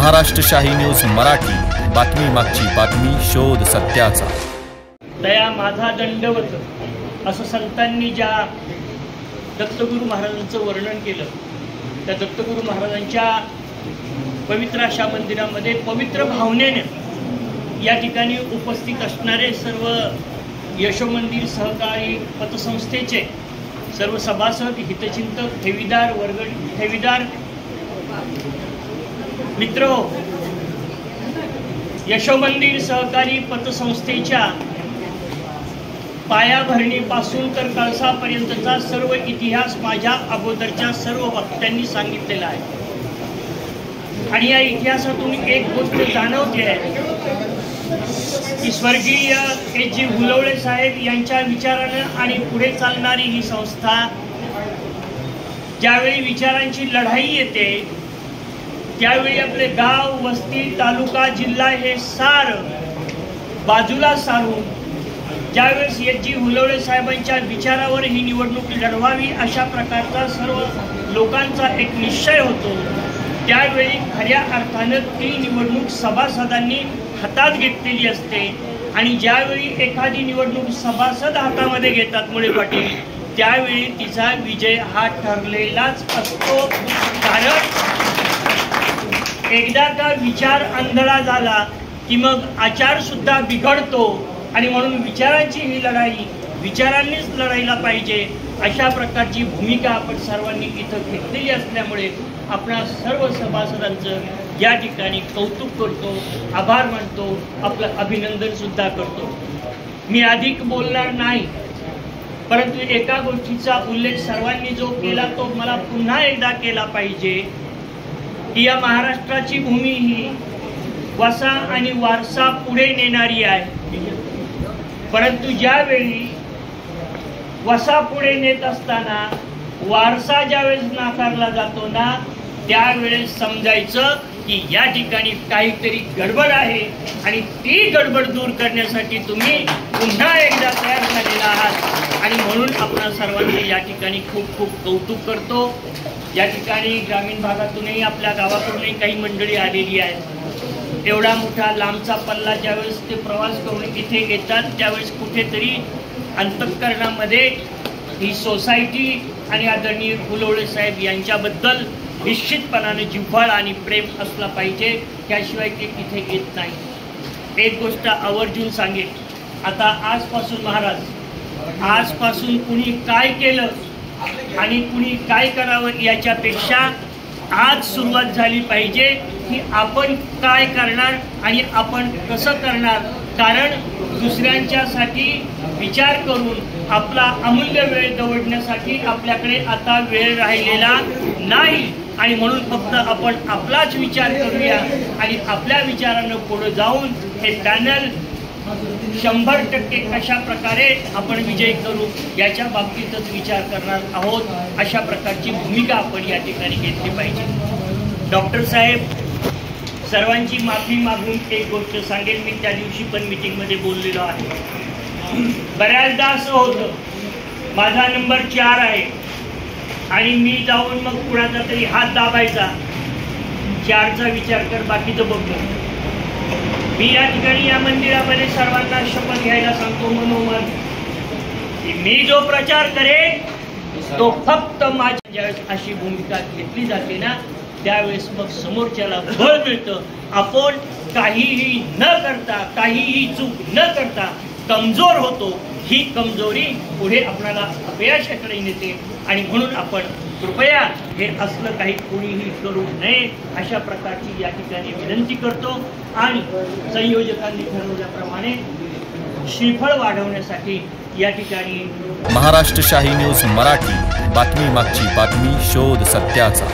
महाराष्ट्र शाही न्यूज मराठी, बातमी मागची बातमी, शोध सत्याचा। दया माझा दंडवत असं संतांनी ज्या दत्तगुरू महाराजांचं वर्णन केलं, त्या दत्तगुरू महाराजांच्या पवित्र अशा मंदिरामध्ये पवित्र भावनेने या ठिकाणी उपस्थित असणारे सर्व यशोमंदिर सहकारी पतसंस्थेचे सर्व सभासद, हितचिंतक, ठेवीदार वर्ग, ठेवीदार मित्र, यशोमंदिर सहकारी पतसंस्थेच्या पायाभरणीपासून तर कळसापर्यंतचा सर्व इतिहास माझ्या अगोदरच्या सर्व वक्त्यांनी सांगितलेला आहे। आणि या इतिहासातून एक गोष्ट जाणवते आहे की स्वर्गीय जी हुलवळे साहेब यांच्या विचारानं आणि पुढे चालणारी ही संस्था ज्यावेळी विचारांची लढाई येते, त्यावेळी आपले गाव, वस्ती, तालुका, जिल्हा हे सार बाजूला सारून ज्यावेळेस जी हुलवळे साहेबांच्या विचारावर ही निवडणूक लढवावी अशा प्रकारचा सर्व लोकांचा एक निश्चय होतो, त्यावेळी खऱ्या अर्थानं ती निवडणूक सभासदांनी हातात घेतलेली असते। आणि ज्यावेळी एखादी निवडणूक सभासद हातामध्ये घेतात मुळे पाटील, त्यावेळी तिचा विजय हा ठरलेलाच असतो। कारण एकदा का विचार आंधळा झाला की मग आचार सुद्धा बिघडतो। आणि म्हणून विचारांची ही लढाई विचारांनीच लढायला पाहिजे अशा प्रकारची भूमिका आपण सर्वांनी इथं घेतलेली असल्यामुळे आपण सर्व सभासदांचं या ठिकाणी कौतुक करतो, आभार मानतो, आपलं अभिनंदन सुद्धा करतो। मी अधिक बोलणार नाही, परंतु एका गोष्टीचा उल्लेख सर्वांनी जो केला तो मला पुन्हा एकदा केला पाहिजे की या महाराष्ट्राची भूमी ही वसा आणि वारसा पुढे नेणारी आहे, परंतु ज्यावेळी वसा पुढे नेत असताना वारसा ज्यावेळेस नाकारला जातो ना, त्यावेळेस समजायचं की या ठिकाणी काहीतरी गडबड आहे आणि ती गडबड दूर करण्यासाठी तुम्ही पुन्हा एकदा तयार झालेला आहात। आणि म्हणून आपण सर्वांनी या ठिकाणी खूप खूप कौतुक करतो। या ठिकाणी ग्रामीण भागातूनही आपल्या गावाकडूनही काही मंडळी आलेली आहेत। एवढा मोठा लांबचा पल्ला ज्यावेळेस ते प्रवास करून इथे येतात, त्यावेळेस कुठेतरी अंतःकरणामध्ये ही सोसायटी आणि आदरणीय हुलवळे साहेब यांच्याबद्दल निश्चितपणाने जिव्हाळ आणि प्रेम असला पाहिजे, त्याशिवाय ते इथे येत नाही। एक गोष्ट आवर्जून सांगेन, आता आजपासून महाराज, आजपासून कुणी काय केलं आणि कुणी काय करावं याच्यापेक्षा आज सुरुवात झाली पाहिजे की आपण काय करणार आणि आपण कसं करणार। कारण दुसऱ्यांच्यासाठी विचार करून आपला अमूल्य वेळ दवडण्यासाठी आपल्याकडे आता वेळ राहिलेला नाही। आणि म्हणून फक्त आपण आपलाच विचार करूया आणि आपल्या विचारानं पुढे जाऊन हे पॅनल 100% कशा प्रकारे आपण विजय करू याच्या बाबतीतच विचार करणार आहोत। अशा प्रकारची भूमिका आपण या ठिकाणी घेतली पाहिजे। डॉक्टर साहेब, सर्वांची माफी मागून एक गोष्ट सांगेल, मी त्या दिवशी पण मीटिंगमध्ये बोललेलो आहे। बऱ्याचदा असं होतं, माझा नंबर 4 आहे आणि मी जाऊन मग कुणाचा तरी हात दाबायचा, 4चा विचार कर, बाकीचं बघतो। मी या ठिकाणी या मंदिरामध्ये सर्वांना शपथ घ्यायला सांगतो मनोमन की मी जो प्रचार करेन तो फक्त माझ्या। ज्यावेळेस अशी भूमिका घेतली जाते ना, त्यावेळेस मग समोरच्याला बळ मिळतं। आपण काहीही न करता, काहीही चूक न करता कमजोर होतो, ही कमजोरी पुढे आपल्याला अपयशाकडे नेते। आणि म्हणून आपण कृपया हे असलं काही कोणीही करू नये अशा प्रकारची या ठिकाणी विनंती करतो। आणि संयोजकांनी ठरवल्याप्रमाणे श्रीफळ वाढवण्यासाठी या ठिकाणी महाराष्ट्र शाही न्यूज मराठी, बातमी मागची बातमी, शोध सत्याचा।